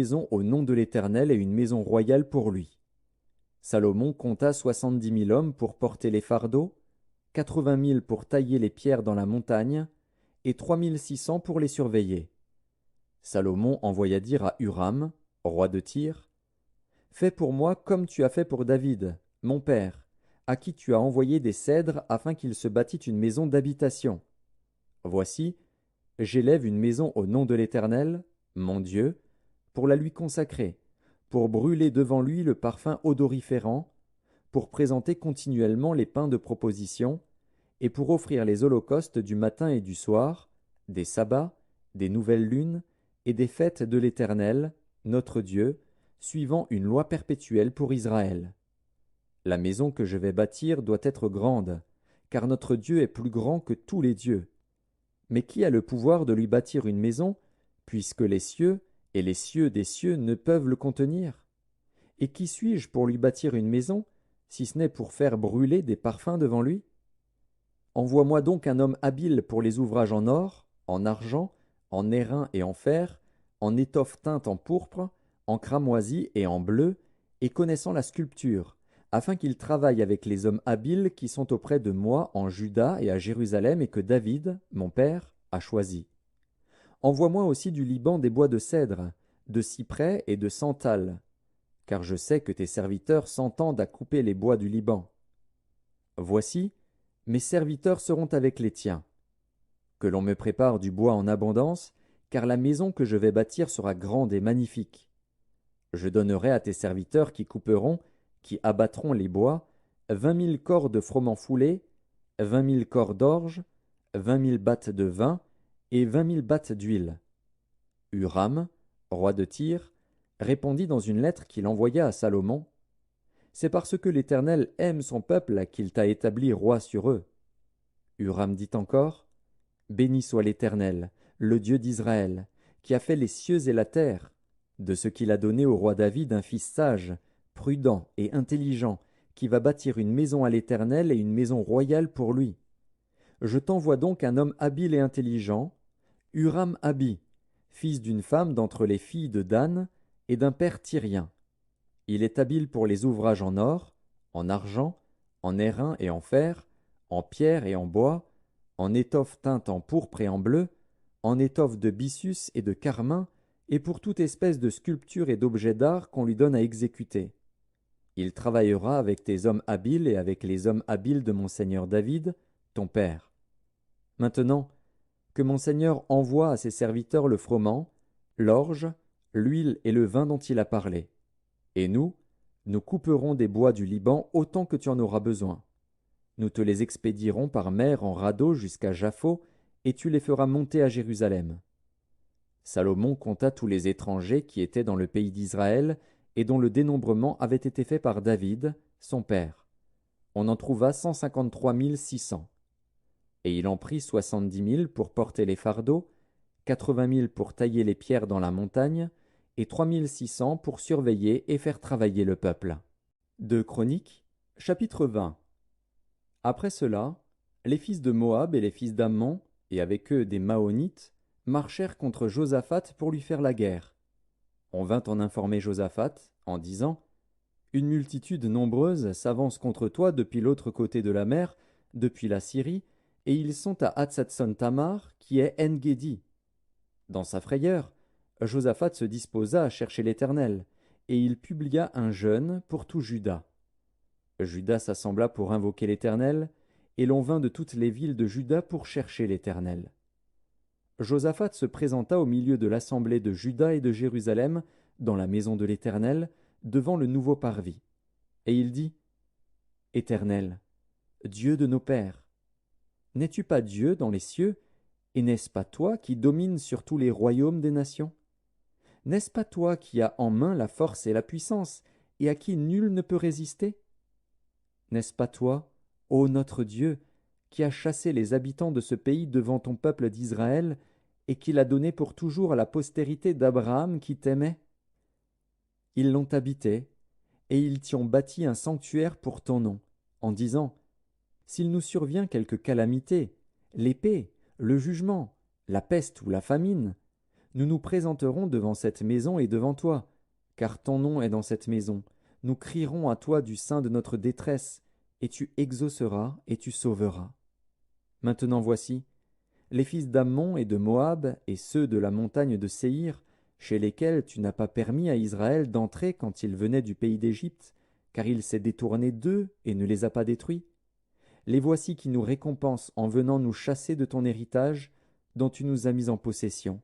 maison au nom de l'Éternel et une maison royale pour lui. Salomon compta 70 000 hommes pour porter les fardeaux, 80 000 pour tailler les pierres dans la montagne, et 3600 pour les surveiller. Salomon envoya dire à Huram, roi de Tyr, « Fais pour moi comme tu as fait pour David, mon père, à qui tu as envoyé des cèdres afin qu'il se bâtît une maison d'habitation. Voici, j'élève une maison au nom de l'Éternel, mon Dieu, pour la lui consacrer, pour brûler devant lui le parfum odoriférant, pour présenter continuellement les pains de proposition, et pour offrir les holocaustes du matin et du soir, des sabbats, des nouvelles lunes, et des fêtes de l'Éternel, notre Dieu, suivant une loi perpétuelle pour Israël. La maison que je vais bâtir doit être grande, car notre Dieu est plus grand que tous les dieux. Mais qui a le pouvoir de lui bâtir une maison, puisque les cieux et les cieux des cieux ne peuvent le contenir? Et qui suis-je pour lui bâtir une maison, si ce n'est pour faire brûler des parfums devant lui? Envoie-moi donc un homme habile pour les ouvrages en or, en argent, en airain et en fer, en étoffe teinte en pourpre, en cramoisi et en bleu, et connaissant la sculpture, afin qu'il travaille avec les hommes habiles qui sont auprès de moi en Juda et à Jérusalem et que David, mon père, a choisi. Envoie-moi aussi du Liban des bois de cèdre, de cyprès et de santal, car je sais que tes serviteurs s'entendent à couper les bois du Liban. Voici, mes serviteurs seront avec les tiens. Que l'on me prépare du bois en abondance, car la maison que je vais bâtir sera grande et magnifique. Je donnerai à tes serviteurs qui couperont, qui abattront les bois, 20 000 corps de froment foulé, 20 000 corps d'orge, 20 000 battes de vin et 20 000 battes d'huile. Huram, roi de Tyr, répondit dans une lettre qu'il envoya à Salomon, « C'est parce que l'Éternel aime son peuple qu'il t'a établi roi sur eux. » Huram dit encore, « Béni soit l'Éternel, le Dieu d'Israël, qui a fait les cieux et la terre, de ce qu'il a donné au roi David un fils sage, prudent et intelligent, qui va bâtir une maison à l'Éternel et une maison royale pour lui. Je t'envoie donc un homme habile et intelligent, Huram-Abi, fils d'une femme d'entre les filles de Dan et d'un père tyrien. Il est habile pour les ouvrages en or, en argent, en airain et en fer, en pierre et en bois, en étoffe teinte en pourpre et en bleu, en étoffe de byssus et de carmin, et pour toute espèce de sculpture et d'objet d'art qu'on lui donne à exécuter. Il travaillera avec tes hommes habiles et avec les hommes habiles de mon seigneur David, ton père. Maintenant, que mon seigneur envoie à ses serviteurs le froment, l'orge, l'huile et le vin dont il a parlé. Et nous couperons des bois du Liban autant que tu en auras besoin. Nous te les expédierons par mer en radeau jusqu'à Japhos, et tu les feras monter à Jérusalem. Salomon compta tous les étrangers qui étaient dans le pays d'Israël et dont le dénombrement avait été fait par David, son père. On en trouva 153 600. Et il en prit 70 000 pour porter les fardeaux, 80 000 pour tailler les pierres dans la montagne, et 3600 pour surveiller et faire travailler le peuple. 2 Chroniques, chapitre 20. Après cela, les fils de Moab et les fils d'Ammon, et avec eux des Maonites, marchèrent contre Josaphat pour lui faire la guerre. On vint en informer Josaphat, en disant, « Une multitude nombreuse s'avance contre toi depuis l'autre côté de la mer, depuis la Syrie, et ils sont à Hatsatson-Tamar, qui est En-Gedi. » Dans sa frayeur, Josaphat se disposa à chercher l'Éternel, et il publia un jeûne pour tout Juda. Juda s'assembla pour invoquer l'Éternel, et l'on vint de toutes les villes de Juda pour chercher l'Éternel. Josaphat se présenta au milieu de l'assemblée de Juda et de Jérusalem, dans la maison de l'Éternel, devant le nouveau parvis. Et il dit, « Éternel, Dieu de nos pères, n'es-tu pas Dieu dans les cieux, et n'est-ce pas toi qui domines sur tous les royaumes des nations? N'est-ce pas toi qui as en main la force et la puissance, et à qui nul ne peut résister? N'est-ce pas toi, ô notre Dieu, qui as chassé les habitants de ce pays devant ton peuple d'Israël, et qui l'as donné pour toujours à la postérité d'Abraham qui t'aimait? Ils l'ont habité, et ils t'y ont bâti un sanctuaire pour ton nom, en disant, s'il nous survient quelque calamité, l'épée, le jugement, la peste ou la famine, nous nous présenterons devant cette maison et devant toi, car ton nom est dans cette maison. Nous crierons à toi du sein de notre détresse, et tu exauceras et tu sauveras. Maintenant voici, les fils d'Ammon et de Moab et ceux de la montagne de Séhir, chez lesquels tu n'as pas permis à Israël d'entrer quand il venait du pays d'Égypte, car il s'est détourné d'eux et ne les a pas détruits. Les voici qui nous récompensent en venant nous chasser de ton héritage, dont tu nous as mis en possession.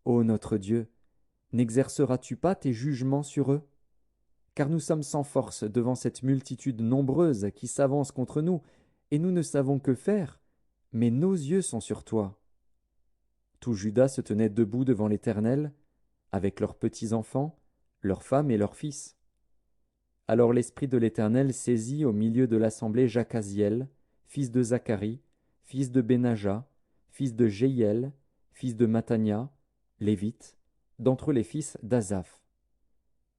Ô notre Dieu, n'exerceras-tu pas tes jugements sur eux? Car nous sommes sans force devant cette multitude nombreuse qui s'avance contre nous, et nous ne savons que faire, mais nos yeux sont sur toi. Tout Juda se tenait debout devant l'Éternel, avec leurs petits-enfants, leurs femmes et leurs fils. Alors l'Esprit de l'Éternel saisit au milieu de l'assemblée Jacaziel, fils de Zacharie, fils de Benaja, fils de Jéhiel, fils de Mattania, lévite, d'entre les fils d'Asaph.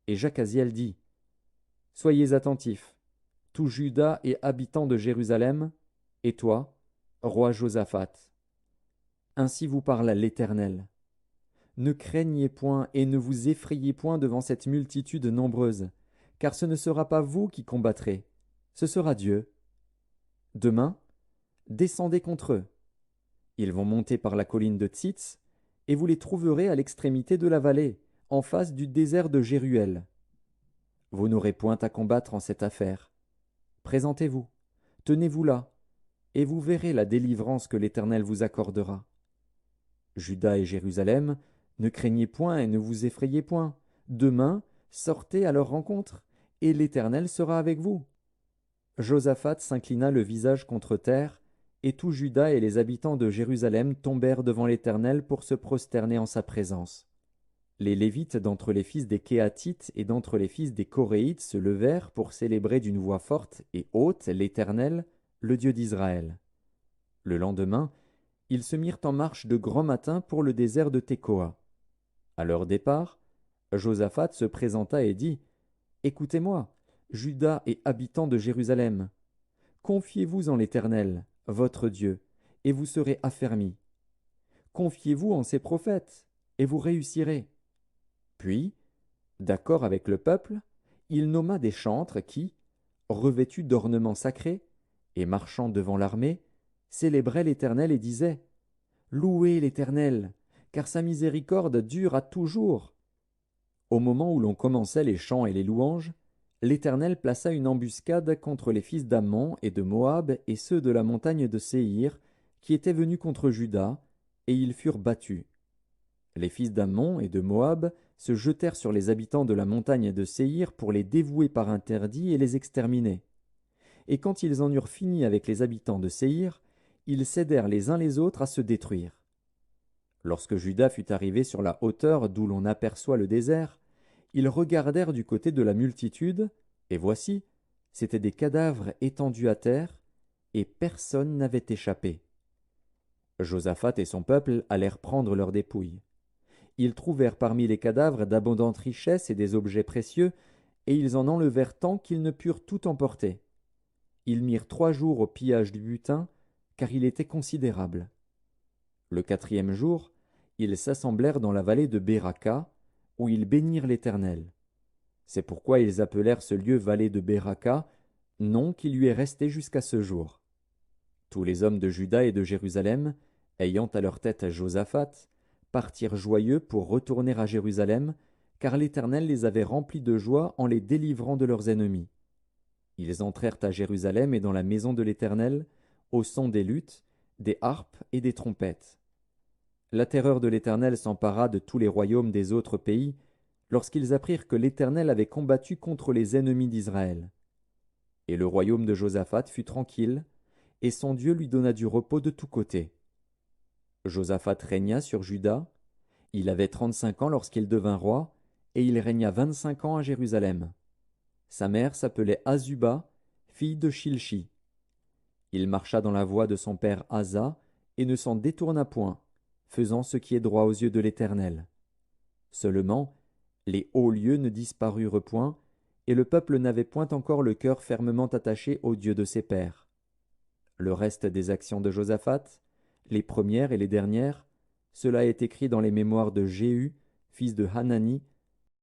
Et Jacaziel dit, « Soyez attentifs, tout Juda et habitants de Jérusalem, et toi, roi Josaphat. Ainsi vous parle l'Éternel. Ne craignez point et ne vous effrayez point devant cette multitude nombreuse, car ce ne sera pas vous qui combattrez, ce sera Dieu. Demain, descendez contre eux. Ils vont monter par la colline de Tsitz, et vous les trouverez à l'extrémité de la vallée, en face du désert de Jéruel. Vous n'aurez point à combattre en cette affaire. Présentez-vous, tenez-vous là, et vous verrez la délivrance que l'Éternel vous accordera. Juda et Jérusalem, ne craignez point et ne vous effrayez point. Demain, sortez à leur rencontre, et l'Éternel sera avec vous. Josaphat s'inclina le visage contre terre, et tout Juda et les habitants de Jérusalem tombèrent devant l'Éternel pour se prosterner en sa présence. Les Lévites d'entre les fils des Kéhathites et d'entre les fils des Coréites se levèrent pour célébrer d'une voix forte et haute l'Éternel, le Dieu d'Israël. Le lendemain, ils se mirent en marche de grand matin pour le désert de Tekoa. À leur départ, Josaphat se présenta et dit, « Écoutez-moi, Juda et habitants de Jérusalem. Confiez-vous en l'Éternel, votre Dieu, et vous serez affermis. Confiez-vous en ses prophètes, et vous réussirez. » Puis, d'accord avec le peuple, il nomma des chantres qui, revêtus d'ornements sacrés, et marchant devant l'armée, célébraient l'Éternel et disaient, « Louez l'Éternel, car sa miséricorde dure à toujours. » Au moment où l'on commençait les chants et les louanges, l'Éternel plaça une embuscade contre les fils d'Ammon et de Moab et ceux de la montagne de Séhir, qui étaient venus contre Juda, et ils furent battus. Les fils d'Ammon et de Moab se jetèrent sur les habitants de la montagne de Séhir pour les dévouer par interdit et les exterminer. Et quand ils en eurent fini avec les habitants de Séhir, ils s'aidèrent les uns les autres à se détruire. Lorsque Juda fut arrivé sur la hauteur d'où l'on aperçoit le désert, ils regardèrent du côté de la multitude, et voici, c'étaient des cadavres étendus à terre, et personne n'avait échappé. Josaphat et son peuple allèrent prendre leurs dépouilles. Ils trouvèrent parmi les cadavres d'abondantes richesses et des objets précieux, et ils en enlevèrent tant qu'ils ne purent tout emporter. Ils mirent 3 jours au pillage du butin, car il était considérable. Le 4e jour, ils s'assemblèrent dans la vallée de Béraka, où ils bénirent l'Éternel. C'est pourquoi ils appelèrent ce lieu vallée de Béraka, nom qui lui est resté jusqu'à ce jour. Tous les hommes de Juda et de Jérusalem, ayant à leur tête Josaphat, partirent joyeux pour retourner à Jérusalem, car l'Éternel les avait remplis de joie en les délivrant de leurs ennemis. Ils entrèrent à Jérusalem et dans la maison de l'Éternel, au son des luttes, des harpes et des trompettes. La terreur de l'Éternel s'empara de tous les royaumes des autres pays, lorsqu'ils apprirent que l'Éternel avait combattu contre les ennemis d'Israël. Et le royaume de Josaphat fut tranquille, et son Dieu lui donna du repos de tous côtés. Josaphat régna sur Juda. Il avait 35 ans lorsqu'il devint roi, et il régna 25 ans à Jérusalem. Sa mère s'appelait Azuba, fille de Shilchi. Il marcha dans la voie de son père Asa, et ne s'en détourna point, faisant ce qui est droit aux yeux de l'Éternel. Seulement, les hauts lieux ne disparurent point, et le peuple n'avait point encore le cœur fermement attaché au Dieu de ses pères. Le reste des actions de Josaphat, les premières et les dernières, Cela est écrit dans les mémoires de Jéhu, fils de Hanani,